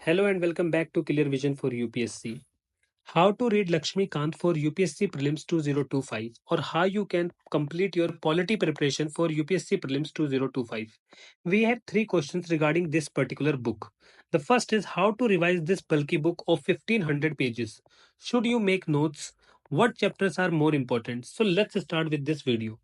Hello and welcome back to Clear Vision for UPSC. How to read Lakshmi Kant for UPSC Prelims 2025 or how you can complete your polity preparation for UPSC Prelims 2025. We have three questions regarding this particular book. The first is how to revise this bulky book of 1500 pages. Should you make notes? What chapters are more important? So let's start with this video.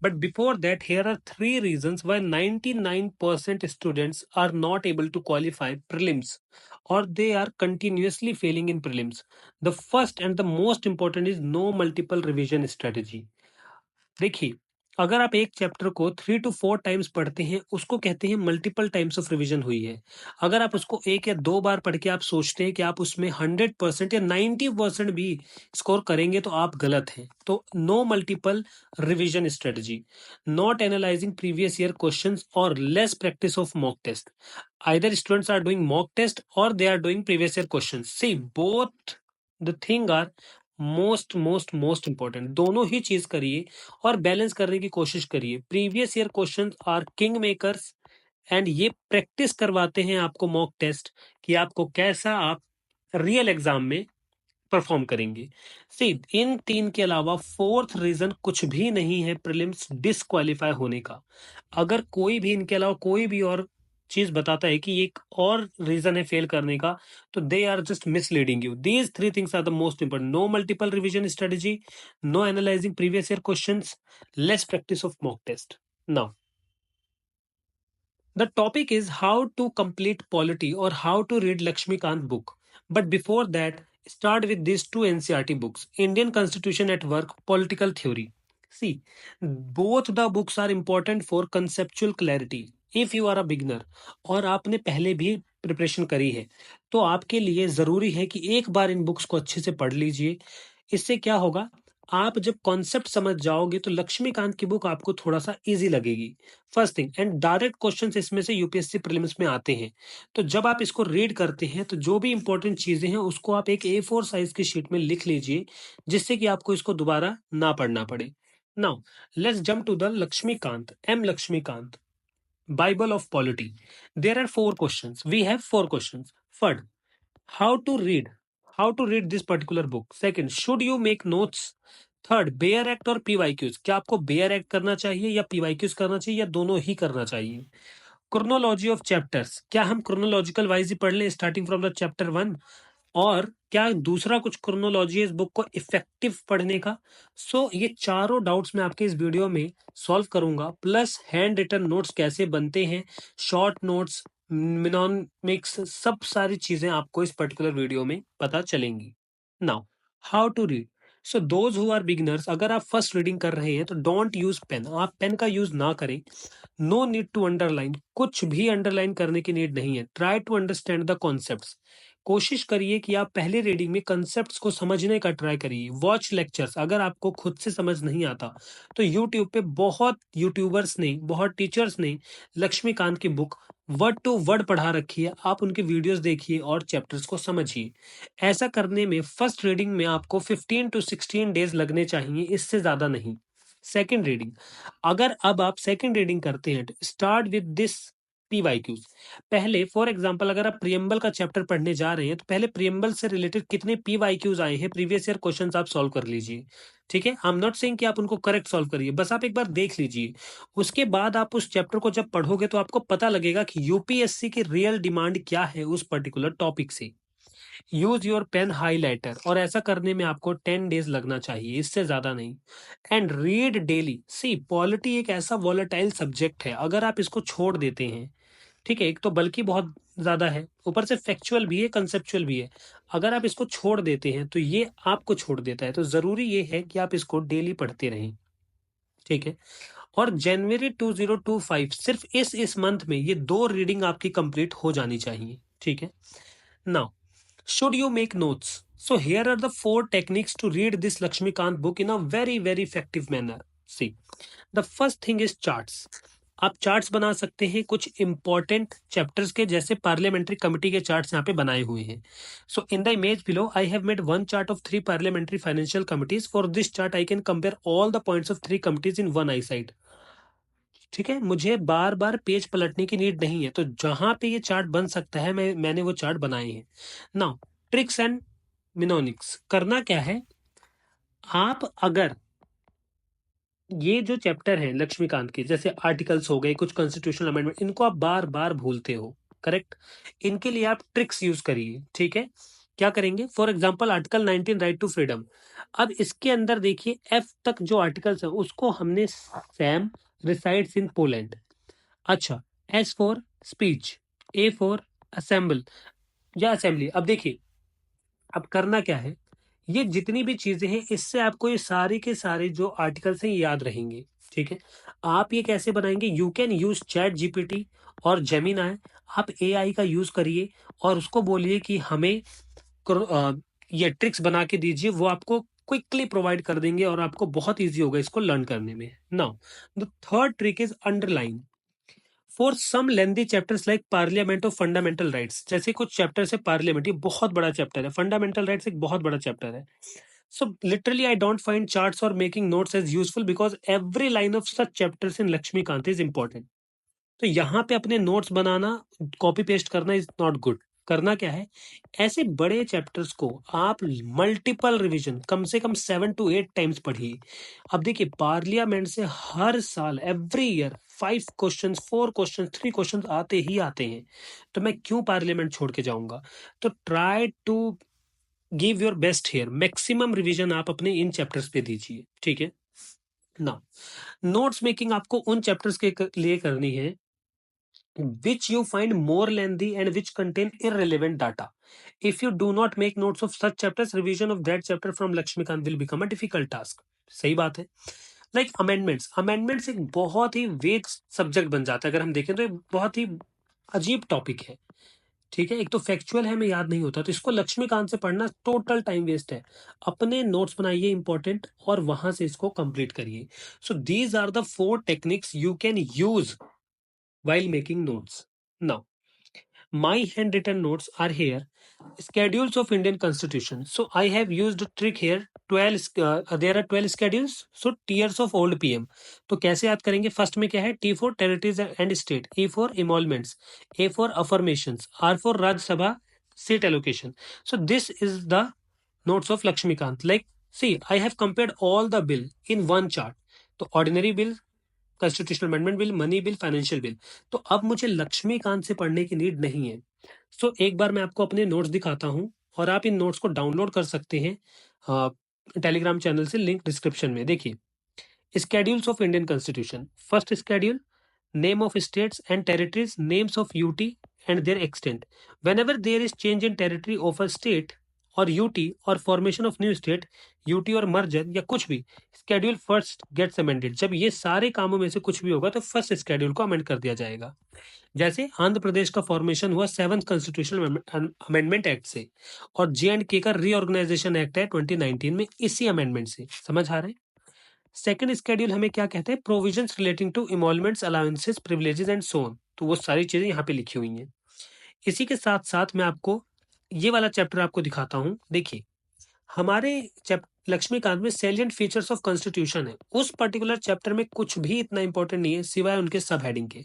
But before that, here are three reasons why 99% students are not able to qualify prelims or they are continuously failing in prelims. The first and the most important is no multiple revision strategy. देखिए, अगर आप एक chapter को 3 to 4 times पढ़ते हैं उसको कहते हैं मल्टीपल टाइम्स ऑफ रिवीजन हुई है। अगर आप उसको 1 या 2 बार पढ़ के आप सोचते हैं कि आप उसमें 100% या 90% भी स्कोर करेंगे तो आप गलत हैं। तो no multiple revision strategy, not analysing previous year questions और less practice of mock test. Either students are doing mock test or they are doing previous year questions. See, both the thing are most important. दोनों ही चीज करिए और balance करने की कोशिश करिए। Previous year questions are king makers and ये practice करवाते हैं आपको मॉक टेस्ट कि आपको कैसा आप रियल एग्जाम में परफॉर्म करेंगे। सी, इन तीन के अलावा फोर्थ रीजन कुछ भी नहीं है प्रीलिम्स डिस्क्वालीफाई होने का। अगर कोई भी इनके अलावा कोई भी और चीज बताता है कि एक और रीजन है फेल करने का, तो they are just misleading you. These three things are the most important: no multiple revision strategy, no analysing previous year questions, less practice of mock test. Now the topic is how to complete polity or how to read Lakshmikant book. But before that, start with these two NCERT books: Indian Constitution at Work, Political Theory. See, both the books are important for conceptual clarity. If you are a beginner और आपने पहले भी preparation करी है तो आपके लिए जरूरी है कि एक बार इन बुक्स को अच्छे से पढ़ लीजिए। इससे क्या होगा, आप जब कॉन्सेप्ट समझ जाओगे तो लक्ष्मीकांत की बुक आपको थोड़ा सा इजी लगेगी। First thing, and direct questions इसमें से यूपीएससी प्रीलिम्स में आते हैं। तो जब आप इसको रीड करते हैं तो जो भी इंपॉर्टेंट चीजें हैं उसको आप एक A4 साइज की शीट में लिख लीजिए, जिससे कि आपको इसको दोबारा ना पढ़ना पड़े। Now let's jump to the Laxmikanth, M Laxmikanth, Bible of Polity. There are four questions. We have four questions. First, how to read? How to read this particular book? Second, should you make notes? Third, bear act और PYQs, क्या आपको bare act करना चाहिए या PYQs करना चाहिए या दोनों ही करना चाहिए? क्रोनोलॉजी ऑफ चैप्टर्स, क्या हम क्रोनोलॉजिकल वाइज ही पढ़ लें स्टार्टिंग फ्रॉम द चैप्टर 1 और क्या दूसरा कुछ क्रोनोलॉजी है इस बुक को इफेक्टिव पढ़ने का? ये चारों डाउट्स मैं आपके इस वीडियो में सॉल्व करूंगा, प्लस हैंड रिटन नोट्स कैसे बनते हैं, शॉर्ट नोट्स, मिनोमिक्स, सब सारी चीजें आपको इस पर्टिकुलर वीडियो में पता चलेंगी। Now how to read? So those who are beginners, अगर आप फर्स्ट रीडिंग कर रहे हैं तो डोंट यूज पेन, आप पेन का यूज ना करें। नो नीड टू अंडरलाइन, कुछ भी अंडरलाइन करने की नीड नहीं है। Try to understand the concepts, कोशिश करिए कि आप पहले रीडिंग में कॉन्सेप्ट्स को समझने का ट्राई करिए। वॉच लेक्चर्स, अगर आपको खुद से समझ नहीं आता तो यूट्यूब पे बहुत यूट्यूबर्स ने, बहुत टीचर्स ने लक्ष्मीकांत की बुक वर्ड टू वर्ड पढ़ा रखी है, आप उनके वीडियोस देखिए और चैप्टर्स को समझिए। ऐसा करने में फर्स्ट रीडिंग में आपको 15 to 16 डेज लगने चाहिए, इससे ज्यादा नहीं। सेकेंड रीडिंग, अगर अब आप सेकेंड रीडिंग करते हैं तो स्टार्ट विद दिस पीवाईक्यूज। पहले फॉर एग्जांपल अगर आप प्रियम्बल का चैप्टर पढ़ने जा रहे हैं तो पहले प्रियम्बल से रिलेटेड कितने पीवाईक्यूज आए हैं, प्रीवियस ईयर क्वेश्चंस आप सॉल्व कर लीजिए। ठीक है, आई एम नॉट सेइंग कि आप उनको करेक्ट सॉल्व करिए, बस आप एक बार देख लीजिए। उसके बाद आप उस चैप्टर को जब पढ़ोगे तो आपको पता लगेगा कि यूपीएससी की रियल डिमांड क्या है उस पर्टिकुलर टॉपिक से। यूज योर पेन हाईलाइटर, और ऐसा करने में आपको 10 डेज लगना चाहिए, इससे ज्यादा नहीं। And read daily. See, polity एक ऐसा वॉलेटाइल सब्जेक्ट है, अगर आप इसको छोड़ देते हैं, ठीक है, एक तो बल्कि बहुत ज्यादा है, ऊपर से फैक्चुअल भी है, कंसेप्चुअल भी है, अगर आप इसको छोड़ देते हैं तो ये आपको छोड़ देता है। तो जरूरी ये है कि आप इसको डेली पढ़ते रहें। ठीक है, और जनवरी 2025 सिर्फ इस मंथ में ये 2 रीडिंग आपकी कंप्लीट हो जानी चाहिए। ठीक है, now should you make notes? So here are the 4 techniques to read this Lakshmikant book in a very effective manner. See, the first thing is charts. आप चार्ट्स बना सकते हैं कुछ इंपॉर्टेंट चैप्टर्स के, जैसे पार्लियामेंट्री कमिटी के charts यहाँ पे बनाए हुए हैं। So in the image below I have made one chart of 3 parliamentary financial committees. For this chart I can compare all the points of 3 committees in one I side. ठीक है, मुझे बार बार page पलटने की नीड नहीं है, तो जहां पे ये चार्ट बन सकता है मैंने वो चार्ट बनाए हैं। नाउ ट्रिक्स एंड मिनोनिक्स करना क्या है, आप अगर ये जो चैप्टर है लक्ष्मीकांत के, जैसे आर्टिकल्स हो गए, कुछ कॉन्स्टिट्यूशनल अमेंडमेंट, इनको आप बार बार भूलते हो, करेक्ट, इनके लिए आप ट्रिक्स यूज करिए। ठीक है, क्या करेंगे, for example article 19 right to freedom. अब इसके अंदर देखिए एफ तक जो आर्टिकल्स है उसको हमने सैम रिसाइड्स इन पोलैंड। अच्छा, S for speech, A for assemble या असेंबली। अब देखिए, अब करना क्या है, ये जितनी भी चीजें हैं इससे आपको ये सारे के सारे जो आर्टिकल्स हैं ये याद रहेंगे। ठीक है, आप ये कैसे बनाएंगे, you can use chat GPT और जेमिनाई। आप एआई का यूज करिए और उसको बोलिए कि हमें ये ट्रिक्स बना के दीजिए, वो आपको क्विकली प्रोवाइड कर देंगे और आपको बहुत इजी होगा इसको लर्न करने में। Now the third trick is underline for some lengthy chapters like parliament of fundamental rights. जैसे कुछ चैप्टर्स है, पार्लियामेंट ये बहुत बड़ा चैप्टर है, फंडामेंटल राइट्स एक बहुत बड़ा चैप्टर है। So literally, I don't find charts or making notes as useful because every line of such chapters in Lakshmikant is important. तो यहाँ पे अपने नोट्स बनाना, कॉपी पेस्ट करना इज नॉट गुड। करना क्या है, ऐसे बड़े चैप्टर्स को आप मल्टीपल रिवीजन, कम से कम 7 to 8 टाइम्स पढ़िए। अब देखिए, पार्लियामेंट से हर साल every year 5 questions, 4 questions, 3 questions आते ही आते हैं, तो मैं क्यों पार्लियामेंट छोड़ के जाऊंगा। तो try to give your best here, maximum revision आप अपने इन चैप्टर्स पे दीजिए। ठीक है ना, नोट्स मेकिंग आपको उन चैप्टर्स के लिए करनी है which you find more lengthy and which contain irrelevant data. If you do not make notes of such chapters, revision of that chapter from Lakshmikant will become a difficult task. सही बात है। Like amendments एक बहुत ही वेग subject बन जाता है, अगर हम देखें तो एक बहुत ही अजीब टॉपिक है। ठीक है, एक तो फैक्चुअल है, हमें याद नहीं होता, तो इसको लक्ष्मीकांत से पढ़ना टोटल टाइम वेस्ट है। अपने नोट्स बनाइए इंपॉर्टेंट और वहां से इसको कंप्लीट करिए। So these are the 4 techniques you can use while making notes. Now, my handwritten notes are here. Schedules of Indian Constitution. So I have used a trick here. 12 there are 12 schedules. So tiers of old PM. तो कैसे याद करेंगे, first में क्या है, T for territories and state, E for emoluments, A for affirmations, R for Rajya Sabha seat allocation. So this is the notes of Lakshmikant. Like, see, I have compared all the bill in one chart. तो ordinary bill, constitutional amendment bill, money bill, financial bill. तो अब मुझे लक्ष्मीकांत से पढ़ने की need नहीं है। सो एक बार मैं आपको अपने नोट्स दिखाता हूं और आप इन नोट्स को डाउनलोड कर सकते हैं टेलीग्राम चैनल से, लिंक डिस्क्रिप्शन में। देखिए, Schedules of Indian Constitution. First schedule, name of states and territories, names of UT and their extent. Whenever there is change in territory of a state or UT or formation of new state, UT और merger या कुछ भी, schedule first gets amended. जब ये सारे कामों में से कुछ भी होगा तो फर्स्ट schedule को अमेंड कर दिया जाएगा। जैसे आंध्र प्रदेश का फॉर्मेशन हुआ 7th कॉन्स्टिट्यूशनल अमेंडमेंट एक्ट से, और J&K का रीऑर्गेनाइजेशन एक्ट है 2019 में, इसी अमेंडमेंट से। समझ आ रहे हैं। सेकंड स्केड्यूल हमें क्या कहते हैं, provisions relating to emoluments, allowances, privileges and so on. तो वो सारी चीजें यहाँ पे लिखी हुई हैं। इसी के साथ साथ मैं आपको ये वाला चैप्टर आपको दिखाता हूँ। देखिए, हमारे लक्ष्मीकांत में सैलिएंट फीचर्स ऑफ कॉन्स्टिट्यूशन है, उस पर्टिकुलर चैप्टर में कुछ भी इतना इंपॉर्टेंट नहीं है सिवाय उनके सब हेडिंग के।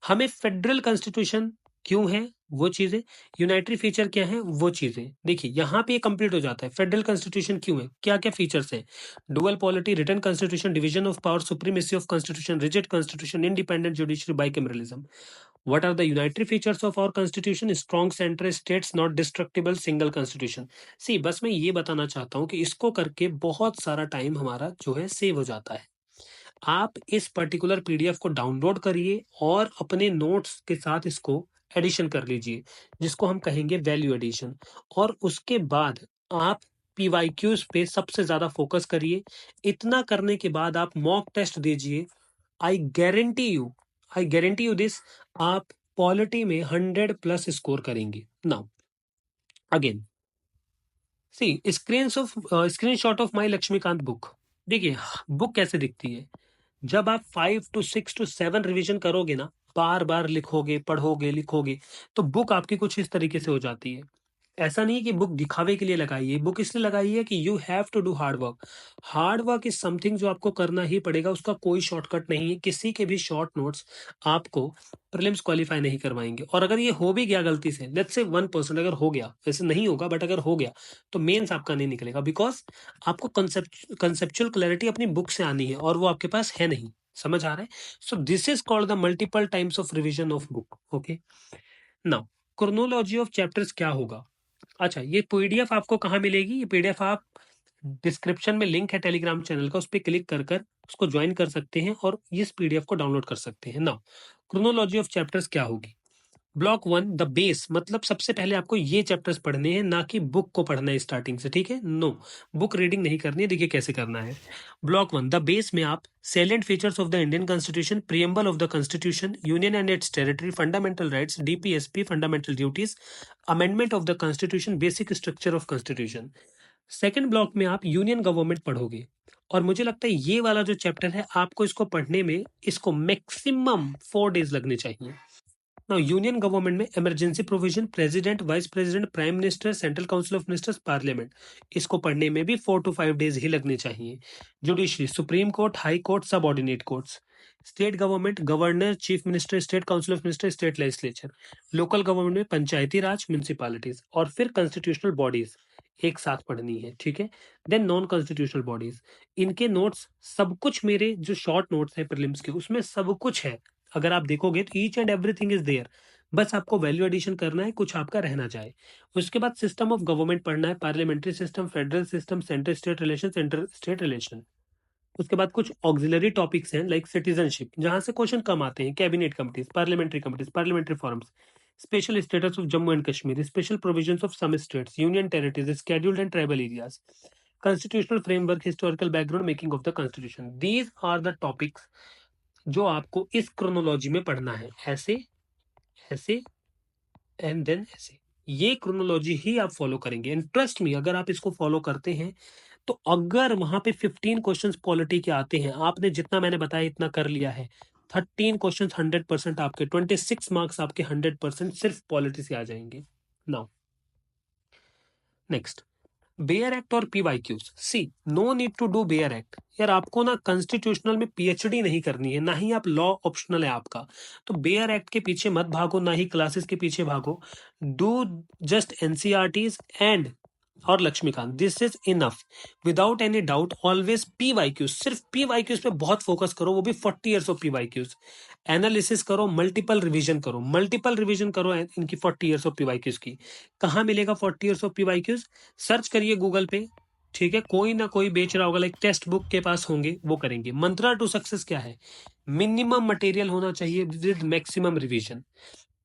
हमें फेडरल कॉन्स्टिट्यूशन क्यों है वो चीजें, यूनाइटरी फीचर क्या है वो चीजें, देखिए यहाँ पे ये कंप्लीट हो जाता है। फेडरल कॉन्स्टिट्यूशन क्यों है, क्या क्या फीचर्स है, dual polity, written constitution, division of power, supremacy of constitution, rigid constitution, independent judiciary, bicameralism. What are the unitary features of our constitution? Strong center, states not destructible, single constitution. See, बस मैं ये बताना चाहता हूँ कि इसको करके बहुत सारा टाइम हमारा जो है सेव हो जाता है। आप इस पर्टिकुलर पीडीएफ को डाउनलोड करिए और अपने नोट्स के साथ इसको एडिशन कर लीजिए, जिसको हम कहेंगे वैल्यू एडिशन। और उसके बाद आप पीवाईक्यूज पे सबसे ज्यादा फोकस करिए। इतना करने के बाद आप मॉक टेस्ट दीजिए। I guarantee you, I guarantee you this, आप पॉलिटी में 100+ स्कोर करेंगे। Now again see screenshot of my Laxmikanth book. देखिए, बुक कैसे दिखती है, जब आप 5 to 6 to 7 रिवीजन करोगे ना, बार बार लिखोगे, पढ़ोगे, लिखोगे, तो बुक आपकी कुछ इस तरीके से हो जाती है। ऐसा नहीं है कि बुक दिखावे के लिए लगाई है, बुक इसलिए लगाई है कि you have to do hard work. Hard work is something जो आपको करना ही पड़ेगा, उसका कोई शॉर्टकट नहीं है। किसी के भी शॉर्ट नोट्स आपको प्रीलिम्स क्वालिफाई नहीं करवाएंगे। और अगर ये हो भी गया गलती से, लेट्स से 1% अगर हो गया, वैसे नहीं होगा बट अगर हो गया तो मेंस आपका नहीं निकलेगा, बिकॉज आपको कंसेप्चुअल क्लैरिटी अपनी बुक से आनी है और वो आपके पास है नहीं। समझ आ रहा है? So this is called the multiple times of revision of book. Okay, now chronology of chapters क्या होगा? अच्छा, ये पीडीएफ आपको कहाँ मिलेगी? ये पीडीएफ आप डिस्क्रिप्शन में लिंक है टेलीग्राम चैनल का, उस पर क्लिक कर कर उसको ज्वाइन कर सकते हैं और इस पीडीएफ को डाउनलोड कर सकते हैं। नाउ क्रोनोलॉजी ऑफ चैप्टर्स क्या होगी? ब्लॉक 1 द बेस, मतलब सबसे पहले आपको ये चैप्टर्स पढ़ने हैं, ना कि बुक को पढ़ना है स्टार्टिंग से। ठीक है? नो, बुक रीडिंग नहीं करनी है। देखिए कैसे करना है। ब्लॉक 1 द बेस में आप salient features of the Indian constitution, preamble of the constitution, union and it's territory, fundamental rights, DPSP, fundamental duties, amendment of the constitution, basic structure of constitution. Second block में आप union government पढ़ोगे। और मुझे लगता है ये वाला जो चैप्टर है, आपको इसको पढ़ने में इसको मैक्सिमम 4 डेज लगने चाहिए। नाउ यूनियन गवर्नमेंट में emergency provision, president, vice president, prime minister, central council of ministers, parliament, इसको पढ़ने में भी 4 to 5 डेज ही लगने चाहिए। Judiciary, supreme court, high court, subordinate courts. State government, governor, chief minister, state council of minister, state legislature. Local government में पंचायती राज, municipalities, और फिर कॉन्स्टिट्यूशनल बॉडीज एक साथ पढ़नी है। ठीक है? देन नॉन कॉन्स्टिट्यूशनल बॉडीज, इनके नोट्स सब कुछ, मेरे जो शॉर्ट नोट्स है प्रीलिम्स के, उसमें सब कुछ है। अगर आप देखोगे तो each and everything is there. बस आपको वैल्यू एडिशन करना है, कुछ आपका रहना चाहे। उसके बाद सिस्टम ऑफ गवर्नमेंट पढ़ना है, parliamentary system, federal system, centre state relation, centre state relation. उसके बाद कुछ ऑक्सिलरी टॉपिक्स हैं लाइक सिटीजनशिप, जहां से क्वेश्चन कम आते हैं, cabinet committees, parliamentary forums, special status of Jammu and Kashmir, special provisions of some states, union territories, scheduled and tribal areas, constitutional framework, historical background, making of the constitution. These are the topics जो आपको इस chronology में पढ़ना है। ऐसे, ऐसे and then ऐसे, ये क्रोनोलॉजी ही आप फॉलो करेंगे। एंड ट्रस्ट मी, अगर आप इसको फॉलो करते हैं तो अगर वहां पे 15 क्वेश्चंस पॉलिटी के आते हैं, आपने जितना मैंने बताया इतना कर लिया है, 13 क्वेश्चंस 100% आपके, 26 मार्क्स आपके 100% सिर्फ पॉलिटी से आ जाएंगे। नाउ नेक्स्ट, बेयर एक्ट और PYQs. See, no need to do bare act. यार आपको ना कॉन्स्टिट्यूशनल में पीएचडी नहीं करनी है, ना ही आप लॉ ऑप्शनल है आपका, तो बेयर एक्ट के पीछे मत भागो, ना ही क्लासेस के पीछे भागो। डू जस्ट एनसीईआरटीज एंड और Laxmikanth, this is enough. Without any doubt always PYQs, सिर्फ पीवाईक्यूज पे बहुत फोकस करो, वो भी 40 ईयर्स ऑफ पीवाईक्यूज। एनालिसिस करो, मल्टीपल रिवीजन करो, मल्टीपल रिवीजन करो इनकी 40 ईयर्स ऑफ पीवाईक्यूज की। कहाँ मिलेगा 40 ईयर्स ऑफ पीवाईक्यूज? सर्च करिए गूगल पे। ठीक है? कोई ना कोई बेच रहा होगा, लाइक टेक्स्ट बुक के पास होंगे, वो करेंगे। मंत्रा टू सक्सेस क्या है? मिनिमम मटेरियल होना चाहिए विद मैक्सिमम रिवीजन।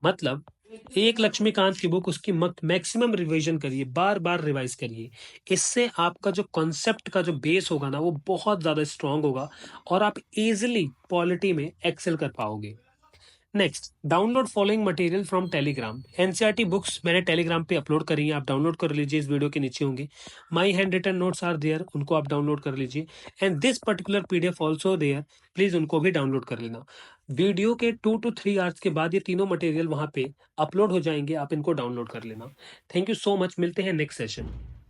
मतलब एक लक्ष्मीकांत की बुक, उसकी मैक्सिमम रिवीजन करिए, बार बार रिवाइज करिए। इससे आपका जो कॉन्सेप्ट का जो बेस होगा ना, वो बहुत ज्यादा स्ट्रांग होगा और आप इजिली पॉलिटी में एक्सेल कर पाओगे। Next, download following material from Telegram. NCERT books मैंने टेलीग्राम पे अपलोड करी है, आप डाउनलोड कर लीजिए, इस वीडियो के नीचे होंगे। My handwritten notes are there, उनको आप डाउनलोड कर लीजिए। And this particular PDF also there, please उनको भी डाउनलोड कर लेना। वीडियो के 2 to 3 आवर्स के बाद ये तीनों मटेरियल वहां पे अपलोड हो जाएंगे, आप इनको डाउनलोड कर लेना। थैंक यू सो मच, मिलते हैं नेक्स्ट सेशन।